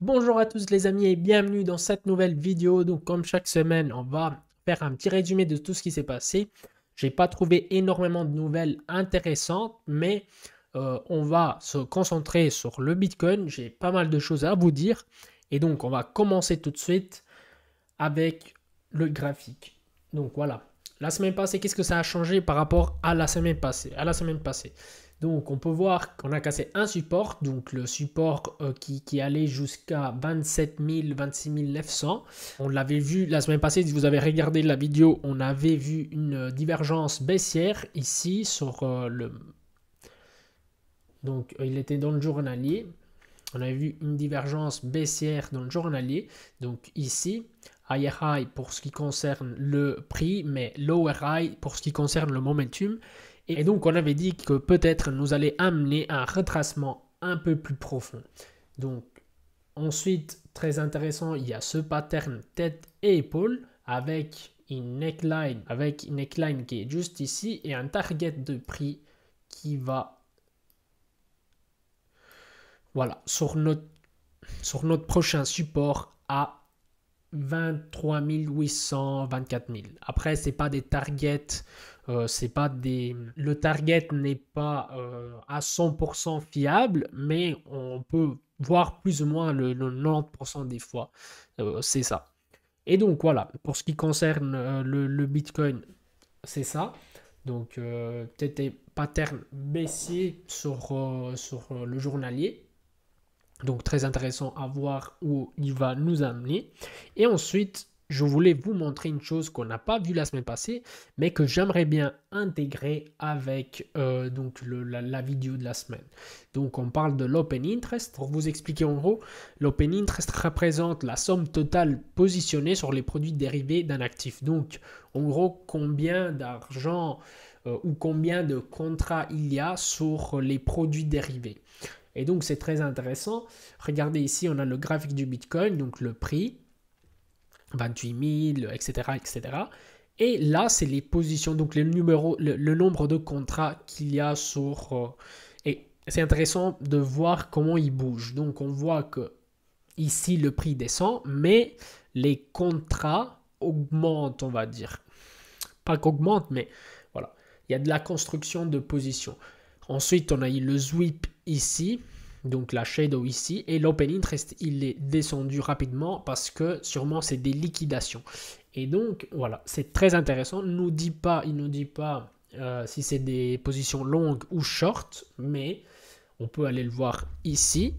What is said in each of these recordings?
Bonjour à tous les amis et bienvenue dans cette nouvelle vidéo. Donc comme chaque semaine, on va faire un petit résumé de tout ce qui s'est passé. J'ai pas trouvé énormément de nouvelles intéressantes, mais on va se concentrer sur le Bitcoin. J'ai pas mal de choses à vous dire. Et donc on va commencer tout de suite avec le graphique. Donc voilà. La semaine passée, qu'est-ce que ça a changé par rapport à la semaine passée? Donc on peut voir qu'on a cassé un support, donc le support qui allait jusqu'à 27 000, 26 900. On l'avait vu la semaine passée, si vous avez regardé la vidéo, on avait vu une divergence baissière ici sur le... Donc il était dans le journalier. On a vu une divergence baissière dans le journalier. Donc ici, higher high pour ce qui concerne le prix, mais lower high pour ce qui concerne le momentum. Et donc on avait dit que peut-être nous allait amener un retracement un peu plus profond. Donc ensuite, très intéressant, il y a ce pattern tête et épaule avec une neckline qui est juste ici et un target de prix qui va, voilà, sur notre prochain support à 23 800, 24 000. Après, c'est pas des targets, c'est pas des... le target n'est pas à 100% fiable, mais on peut voir plus ou moins le 90% des fois. C'est ça. Et donc voilà, pour ce qui concerne le Bitcoin, c'est ça. Donc, peut-être pattern baissier sur le journalier. Donc très intéressant à voir où il va nous amener. Et ensuite, je voulais vous montrer une chose qu'on n'a pas vue la semaine passée, mais que j'aimerais bien intégrer avec donc la vidéo de la semaine. Donc on parle de l'Open Interest. Pour vous expliquer en gros, l'Open Interest représente la somme totale positionnée sur les produits dérivés d'un actif. Donc en gros, combien d'argent ou combien de contrats il y a sur les produits dérivés. Et donc, c'est très intéressant. Regardez ici, on a le graphique du Bitcoin, donc le prix, 28 000, etc., etc. Et là, c'est les positions, donc les numéros, le nombre de contrats qu'il y a sur... et c'est intéressant de voir comment il bouge. Donc, on voit que ici, le prix descend, mais les contrats augmentent, on va dire. Pas qu'augmentent, mais voilà. Il y a de la construction de positions. Ensuite, on a eu le sweep ici, donc la shadow ici, et l'open interest, il est descendu rapidement parce que sûrement c'est des liquidations. Et donc, voilà, c'est très intéressant. Il nous dit pas si c'est des positions longues ou short, mais on peut aller le voir ici.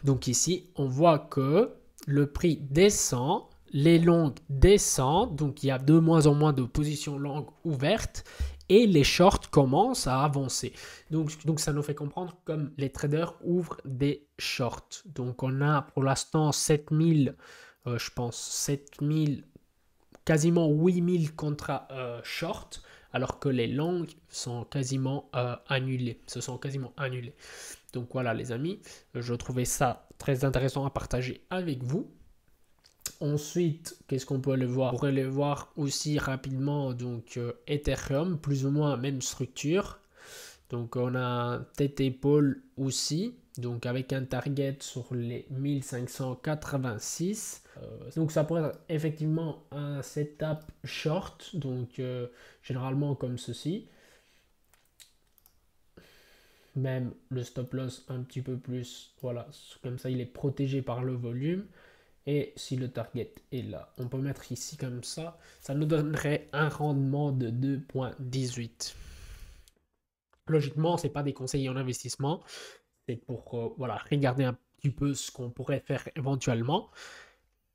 Donc ici, on voit que le prix descend, les longues descendent, donc il y a de moins en moins de positions longues ouvertes et les shorts commencent à avancer. Donc ça nous fait comprendre comme les traders ouvrent des shorts. Donc on a pour l'instant 7000, je pense 7000, quasiment 8000 contrats short, alors que les longues sont quasiment annulées, se sont quasiment annulées. Donc voilà les amis, je trouvais ça très intéressant à partager avec vous. Ensuite, qu'est-ce qu'on peut aller voir? On pourrait aller voir aussi rapidement donc Ethereum, plus ou moins même structure. Donc on a tête-épaule aussi, donc avec un target sur les 1586. Donc ça pourrait être effectivement un setup short, donc généralement comme ceci. Même le stop loss un petit peu plus, voilà, comme ça il est protégé par le volume. Et si le target est là, on peut mettre ici comme ça nous donnerait un rendement de 2,18. Logiquement, ce n'est pas des conseils en investissement, c'est pour voilà, regarder un petit peu ce qu'on pourrait faire éventuellement.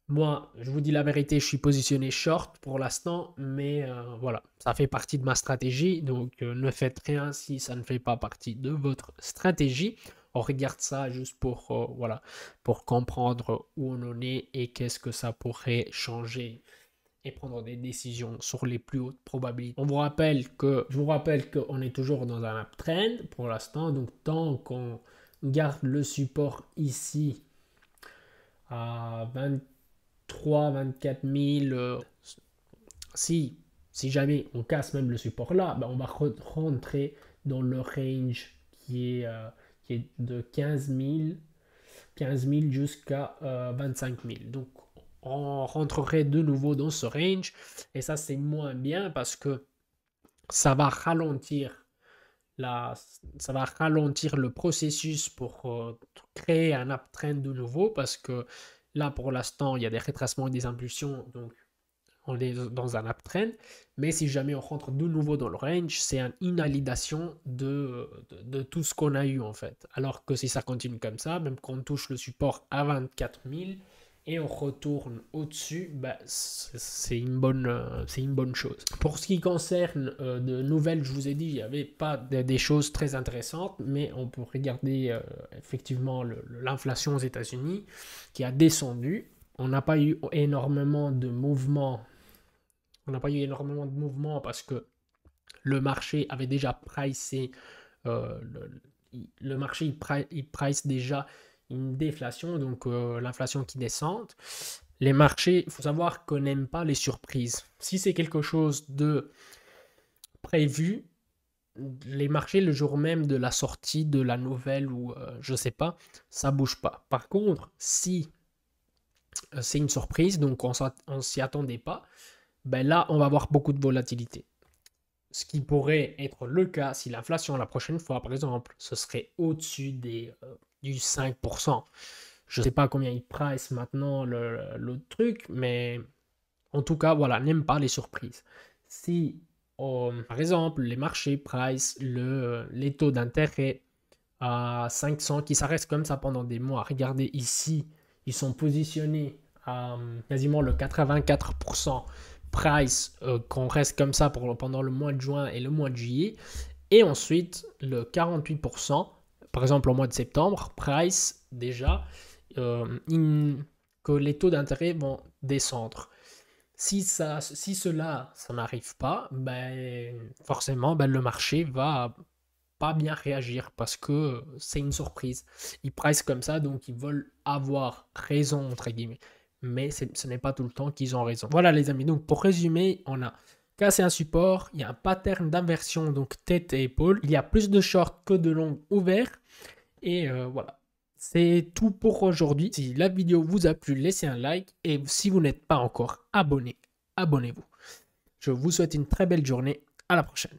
Moi, je vous dis la vérité, je suis positionné short pour l'instant, mais voilà, ça fait partie de ma stratégie, donc ne faites rien si ça ne fait pas partie de votre stratégie. On regarde ça juste pour, voilà, pour comprendre où on en est et qu'est-ce que ça pourrait changer et prendre des décisions sur les plus hautes probabilités. Je vous rappelle qu'on est toujours dans un uptrend pour l'instant, donc tant qu'on garde le support ici à 23, 24 000, si jamais on casse même le support là, ben on va rentrer dans le range qui qui est de 15 000 jusqu'à 25 000. Donc, on rentrerait de nouveau dans ce range. Et ça, c'est moins bien parce que ça va ralentir ça va ralentir le processus pour créer un uptrend de nouveau parce que là, pour l'instant, il y a des rétracements et des impulsions. Donc, on est dans un uptrend, mais si jamais on rentre de nouveau dans le range, c'est une invalidation de tout ce qu'on a eu en fait. Alors que si ça continue comme ça, même quand on touche le support à 24 000 et on retourne au-dessus, bah, c'est une bonne chose. Pour ce qui concerne de nouvelles, je vous ai dit, il n'y avait pas des choses très intéressantes, mais on peut regarder effectivement l'inflation aux États-Unis qui a descendu. On n'a pas eu énormément de mouvements. On n'a pas eu énormément de mouvements parce que le marché avait déjà pricé, le marché il price déjà une déflation, donc l'inflation qui descend. Les marchés, il faut savoir qu'on n'aime pas les surprises. Si c'est quelque chose de prévu, les marchés le jour même de la sortie de la nouvelle ou je sais pas, ça bouge pas. Par contre, si c'est une surprise, donc on s'y attendait pas, ben là, on va avoir beaucoup de volatilité. Ce qui pourrait être le cas si l'inflation la prochaine fois, par exemple, ce serait au-dessus du 5%. Je ne sais pas combien il price maintenant le truc, mais en tout cas, voilà, n'aime pas les surprises. Si, par exemple, les marchés price les taux d'intérêt à 500, qui s'arrêtent comme ça pendant des mois, regardez ici, ils sont positionnés à quasiment le 84% price qu'on reste comme ça pendant le mois de juin et le mois de juillet. Et ensuite, le 48%, par exemple au mois de septembre, price déjà que les taux d'intérêt vont descendre. Si cela, ça n'arrive pas, ben, forcément, ben, le marché va pas bien réagir parce que c'est une surprise. Ils price comme ça, donc ils veulent avoir raison, entre guillemets. Mais ce n'est pas tout le temps qu'ils ont raison. Voilà les amis, donc pour résumer, on a cassé un support, il y a un pattern d'inversion, donc tête et épaule. Il y a plus de short que de long ouvert. Et voilà, c'est tout pour aujourd'hui. Si la vidéo vous a plu, laissez un like. Et si vous n'êtes pas encore abonné, abonnez-vous. Je vous souhaite une très belle journée. À la prochaine.